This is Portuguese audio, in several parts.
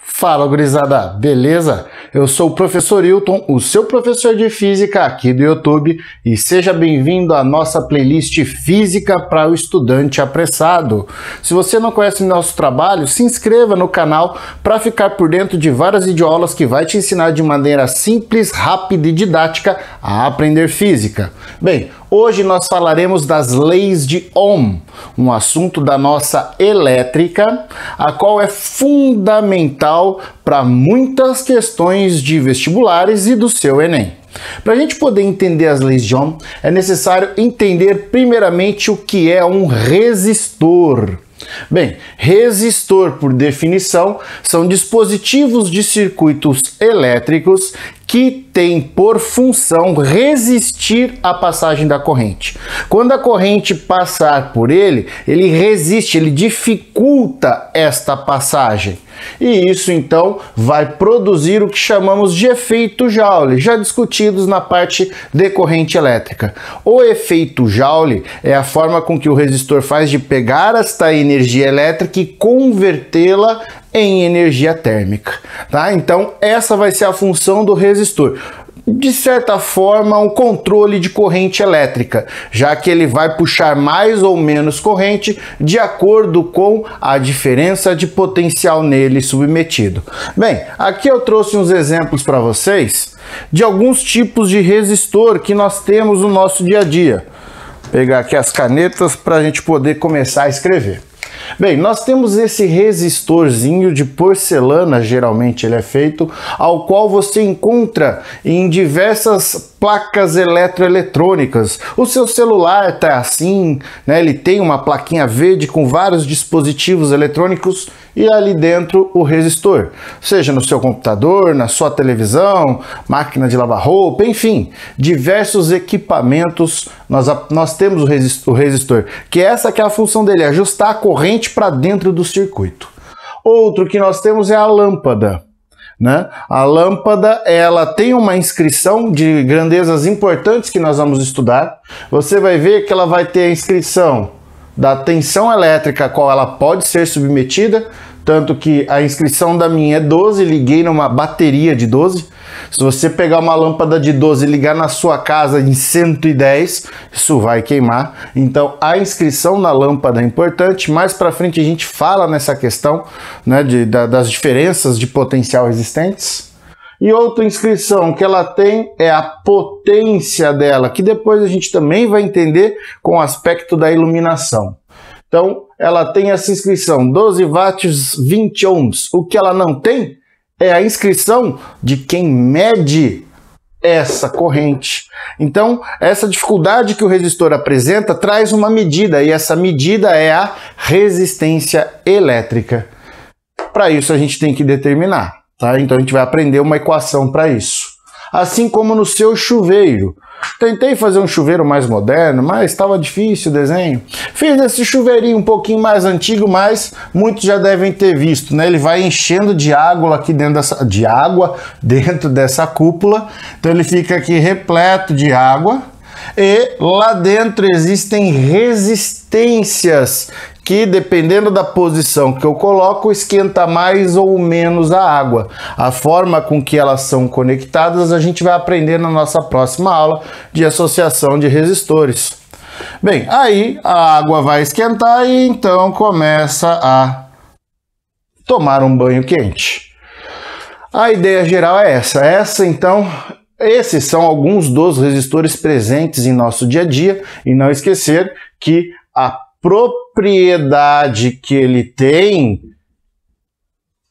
Fala, gurizada, beleza? Eu sou o professor Hilton, o seu professor de física aqui do YouTube, e seja bem-vindo à nossa playlist Física para o Estudante Apressado. Se você não conhece o nosso trabalho, se inscreva no canal para ficar por dentro de várias videoaulas que vai te ensinar de maneira simples, rápida e didática a aprender física. Bem, hoje nós falaremos das leis de Ohm, um assunto da nossa elétrica, a qual é fundamental para muitas questões de vestibulares e do seu Enem. Para a gente poder entender as leis de Ohm, é necessário entender primeiramente o que é um resistor. Bem, resistor, por definição, são dispositivos de circuitos elétricos que têm por função resistir à passagem da corrente. Quando a corrente passar por ele resiste, ele dificulta esta passagem. E isso então vai produzir o que chamamos de efeito Joule, já discutidos na parte de corrente elétrica. O efeito Joule é a forma com que o resistor faz de pegar esta energia elétrica e convertê-la em energia térmica, tá? Então essa vai ser a função do resistor. De certa forma, um controle de corrente elétrica, já que ele vai puxar mais ou menos corrente de acordo com a diferença de potencial nele submetido. Bem, aqui eu trouxe uns exemplos para vocês de alguns tipos de resistor que nós temos no nosso dia a dia. Vou pegar aqui as canetas para a gente poder começar a escrever. Bem, nós temos esse resistorzinho de porcelana, geralmente ele é feito, ao qual você encontra em diversas placas eletroeletrônicas. O seu celular está assim, né? Ele tem uma plaquinha verde com vários dispositivos eletrônicos e ali dentro o resistor. Seja no seu computador, na sua televisão, máquina de lavar roupa, enfim, diversos equipamentos nós temos o resistor, que essa que é a função dele, ajustar a corrente para dentro do circuito. Outro que nós temos é a lâmpada. Né? A lâmpada, ela tem uma inscrição de grandezas importantes que nós vamos estudar. Você vai ver que ela vai ter a inscrição da tensão elétrica a qual ela pode ser submetida, tanto que a inscrição da minha é 12, liguei numa bateria de 12. Se você pegar uma lâmpada de 12 e ligar na sua casa em 110, isso vai queimar. Então a inscrição na lâmpada é importante. Mais para frente a gente fala nessa questão, né, das diferenças de potencial existentes. E outra inscrição que ela tem é a potência dela, que depois a gente também vai entender com o aspecto da iluminação. Então ela tem essa inscrição 12 watts 20 ohms. O que ela não tem é a inscrição de quem mede essa corrente. Então, essa dificuldade que o resistor apresenta traz uma medida, e essa medida é a resistência elétrica. Para isso a gente tem que determinar, tá? Então a gente vai aprender uma equação para isso. Assim como no seu chuveiro. Tentei fazer um chuveiro mais moderno, mas estava difícil o desenho. Fiz esse chuveirinho um pouquinho mais antigo, mas muitos já devem ter visto, né? Ele vai enchendo de água aqui dentro dessa cúpula. Então ele fica aqui repleto de água. E lá dentro existem resistências que, dependendo da posição que eu coloco, esquenta mais ou menos a água. A forma com que elas são conectadas a gente vai aprender na nossa próxima aula de associação de resistores. Bem, aí a água vai esquentar e então começa a tomar um banho quente. A ideia geral é essa. Então, esses são alguns dos resistores presentes em nosso dia a dia, e não esquecer que a propriedade que ele tem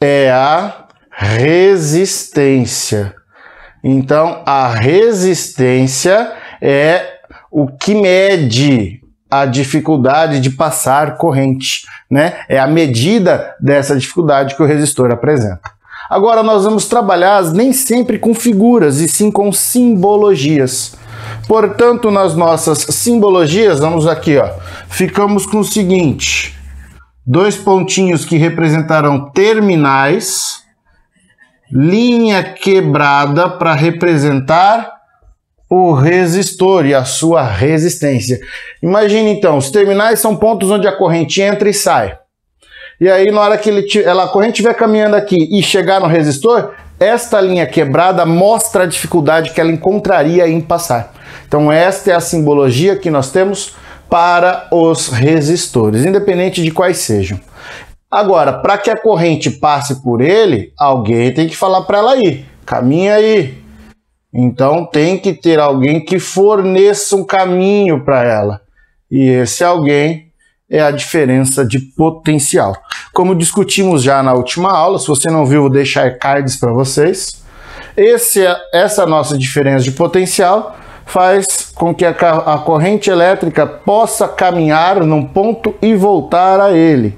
é a resistência. Então, a resistência é o que mede a dificuldade de passar corrente, né? É a medida dessa dificuldade que o resistor apresenta. Agora nós vamos trabalhar nem sempre com figuras, e sim com simbologias. Portanto, nas nossas simbologias, vamos aqui, ó, ficamos com o seguinte: dois pontinhos que representarão terminais, linha quebrada para representar o resistor e a sua resistência. Imagine então, os terminais são pontos onde a corrente entra e sai. E aí, na hora que a corrente estiver caminhando aqui e chegar no resistor, esta linha quebrada mostra a dificuldade que ela encontraria em passar. Então, esta é a simbologia que nós temos para os resistores, independente de quais sejam. Agora, para que a corrente passe por ele, alguém tem que falar para ela ir. Caminha aí. Então, tem que ter alguém que forneça um caminho para ela. E esse alguém é a diferença de potencial. Como discutimos já na última aula, se você não viu, vou deixar cards para vocês. Essa nossa diferença de potencial faz com que a corrente elétrica possa caminhar num ponto e voltar a ele.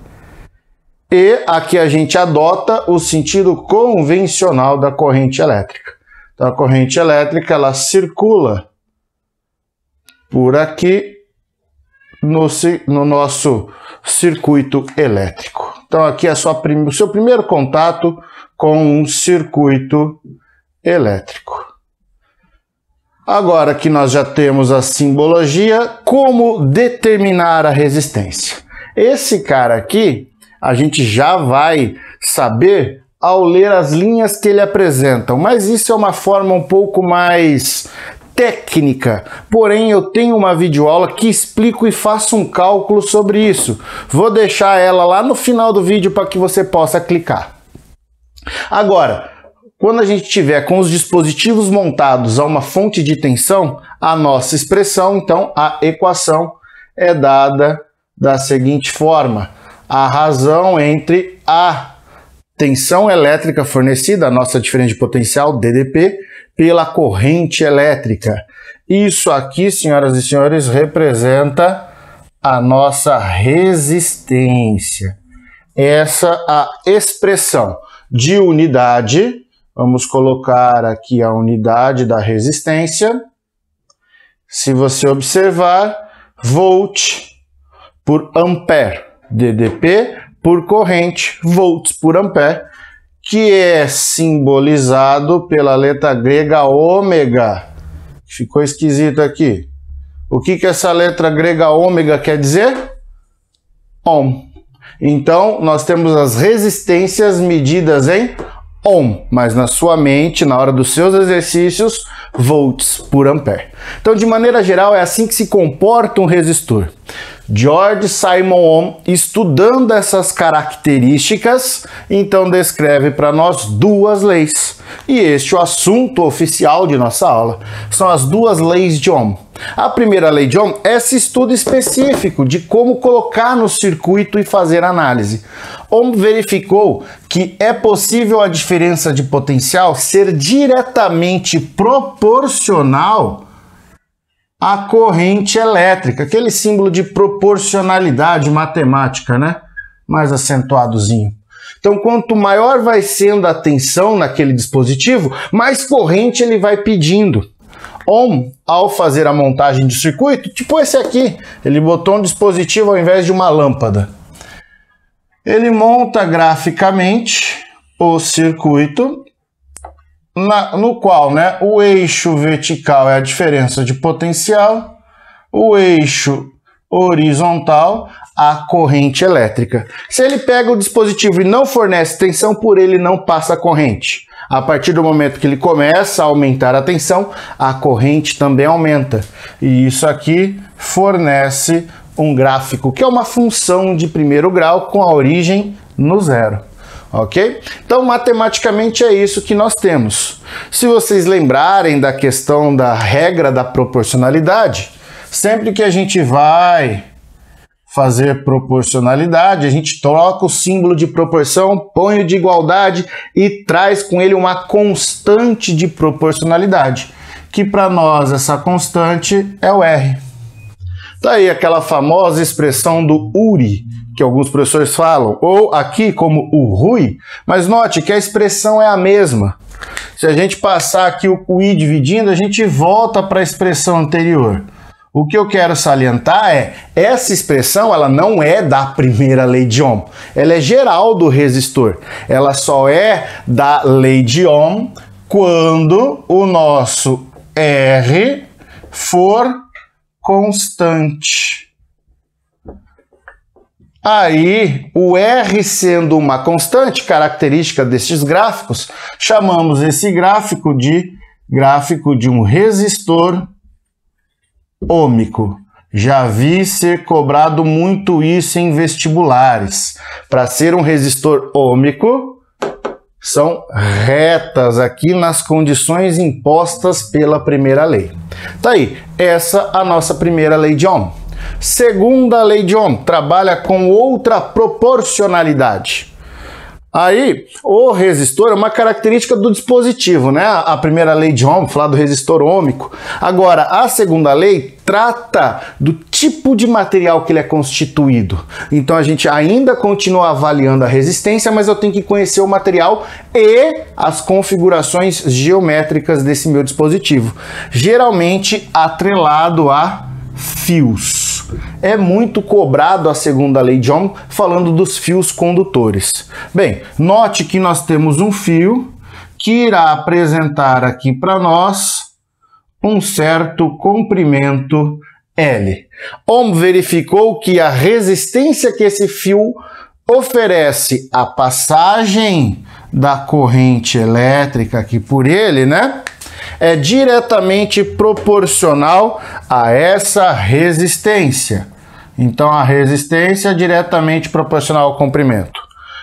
E aqui a gente adota o sentido convencional da corrente elétrica. Então a corrente elétrica ela circula por aqui no nosso circuito elétrico. Então aqui é o seu primeiro contato com um circuito elétrico. Agora que nós já temos a simbologia, como determinar a resistência? Esse cara aqui, a gente já vai saber ao ler as linhas que ele apresenta, mas isso é uma forma um pouco mais técnica, porém eu tenho uma videoaula que explico e faço um cálculo sobre isso. Vou deixar ela lá no final do vídeo para que você possa clicar. Agora, quando a gente tiver com os dispositivos montados a uma fonte de tensão, a nossa expressão, então a equação é dada da seguinte forma: a razão entre a tensão elétrica fornecida, a nossa diferença de potencial, DDP, pela corrente elétrica. Isso aqui, senhoras e senhores, representa a nossa resistência. Essa a expressão de unidade. Vamos colocar aqui a unidade da resistência. Se você observar, volt por ampere, DDP por corrente, volts por ampere, que é simbolizado pela letra grega ômega. Ficou esquisito aqui. O que essa letra grega ômega quer dizer? Ohm. Então, nós temos as resistências medidas em ohm, mas na sua mente, na hora dos seus exercícios, volts por ampere. Então, de maneira geral, é assim que se comporta um resistor. George Simon Ohm, estudando essas características, então descreve para nós duas leis. E este é o assunto oficial de nossa aula. São as duas leis de Ohm. A primeira lei de Ohm é esse estudo específico de como colocar no circuito e fazer análise. Ohm verificou que é possível a diferença de potencial ser diretamente proporcional à corrente elétrica, aquele símbolo de proporcionalidade matemática, né? Mais acentuadozinho. Então, quanto maior vai sendo a tensão naquele dispositivo, mais corrente ele vai pedindo. Ohm, ao fazer a montagem de circuito, tipo esse aqui, ele botou um dispositivo ao invés de uma lâmpada. Ele monta graficamente o circuito, no qual, né, o eixo vertical é a diferença de potencial, o eixo horizontal, a corrente elétrica. Se ele pega o dispositivo e não fornece tensão, por ele não passa a corrente. A partir do momento que ele começa a aumentar a tensão, a corrente também aumenta. E isso aqui fornece um gráfico, que é uma função de primeiro grau com a origem no zero. Ok? Então, matematicamente é isso que nós temos. Se vocês lembrarem da questão da regra da proporcionalidade, sempre que a gente vai fazer proporcionalidade, a gente troca o símbolo de proporção, põe o de igualdade e traz com ele uma constante de proporcionalidade, que para nós essa constante é o R. Tá aí aquela famosa expressão do URI, que alguns professores falam, ou aqui como o RUI, mas note que a expressão é a mesma. Se a gente passar aqui o I dividindo, a gente volta para a expressão anterior. O que eu quero salientar é, essa expressão ela não é da primeira lei de Ohm, ela é geral do resistor. Ela só é da lei de Ohm quando o nosso R for constante. Aí, o R sendo uma constante característica destes gráficos, chamamos esse gráfico de um resistor ôhmico. Já vi ser cobrado muito isso em vestibulares. Para ser um resistor ôhmico, são retas aqui nas condições impostas pela primeira lei. Tá aí, essa é a nossa primeira lei de Ohm. Segunda lei de Ohm trabalha com outra proporcionalidade. Aí, o resistor é uma característica do dispositivo, né? A primeira lei de Ohm, falar do resistor ôhmico. Agora, a segunda lei trata do tipo de material que ele é constituído. Então, a gente ainda continua avaliando a resistência, mas eu tenho que conhecer o material e as configurações geométricas desse meu dispositivo. Geralmente, atrelado a fios. É muito cobrado a segunda lei de Ohm falando dos fios condutores. Bem, note que nós temos um fio que irá apresentar aqui para nós um certo comprimento L. Ohm verificou que a resistência que esse fio oferece à passagem da corrente elétrica aqui por ele, né? É diretamente proporcional a essa resistência. Então, a resistência é diretamente proporcional ao comprimento.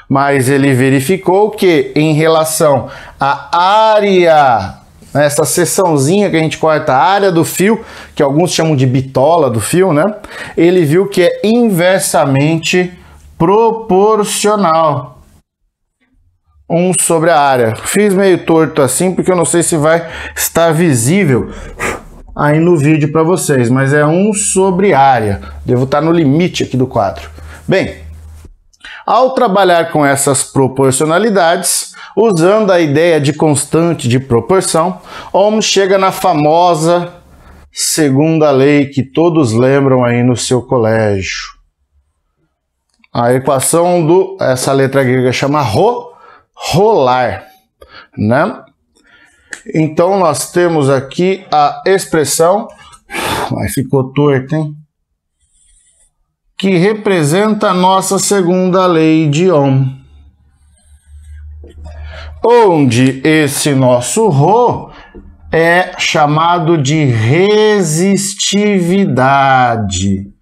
Mas ele verificou que, em relação à área, essa seçãozinha que a gente corta, a área do fio, que alguns chamam de bitola do fio, né? Ele viu que é inversamente proporcional. 1 sobre a área. Fiz meio torto assim porque eu não sei se vai estar visível aí no vídeo para vocês, mas é 1 sobre área. Devo estar no limite aqui do quadro. Bem, ao trabalhar com essas proporcionalidades, usando a ideia de constante de proporção, Ohm chega na famosa segunda lei que todos lembram aí no seu colégio. A equação essa letra grega chama rolar, né? Então nós temos aqui a expressão, mas ficou torto, hein? Que representa a nossa segunda lei de Ohm, onde esse nosso ρ é chamado de resistividade.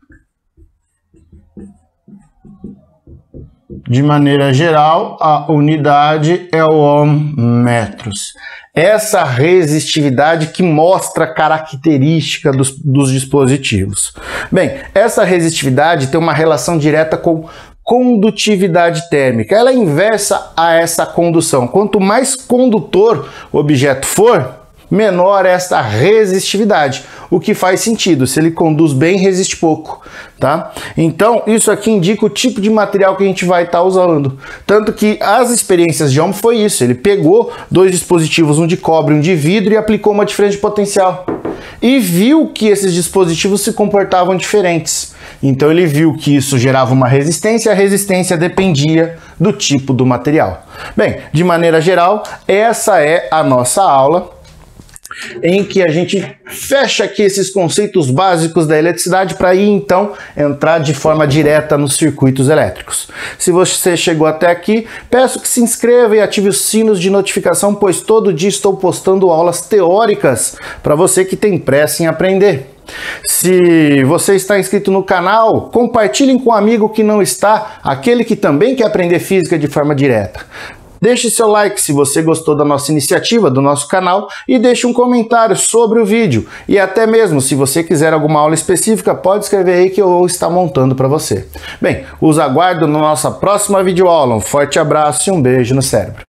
De maneira geral, a unidade é o ohm metros. Essa resistividade que mostra a característica dos dispositivos. Bem, essa resistividade tem uma relação direta com condutividade térmica. Ela é inversa a essa condução. Quanto mais condutor o objeto for, menor esta resistividade, o que faz sentido. Se ele conduz bem, resiste pouco, tá? Então, isso aqui indica o tipo de material que a gente vai estar usando. Tanto que as experiências de Ohm foi isso. Ele pegou dois dispositivos, um de cobre e um de vidro, e aplicou uma diferença de potencial. E viu que esses dispositivos se comportavam diferentes. Então, ele viu que isso gerava uma resistência, e a resistência dependia do tipo do material. Bem, de maneira geral, essa é a nossa aula, em que a gente fecha aqui esses conceitos básicos da eletricidade para ir então entrar de forma direta nos circuitos elétricos. Se você chegou até aqui, peço que se inscreva e ative os sinos de notificação, pois todo dia estou postando aulas teóricas para você que tem pressa em aprender. Se você está inscrito no canal, compartilhem com um amigo que não está, aquele que também quer aprender física de forma direta. Deixe seu like se você gostou da nossa iniciativa, do nosso canal, e deixe um comentário sobre o vídeo. E até mesmo, se você quiser alguma aula específica, pode escrever aí que eu vou estar montando para você. Bem, os aguardo na nossa próxima videoaula. Um forte abraço e um beijo no cérebro.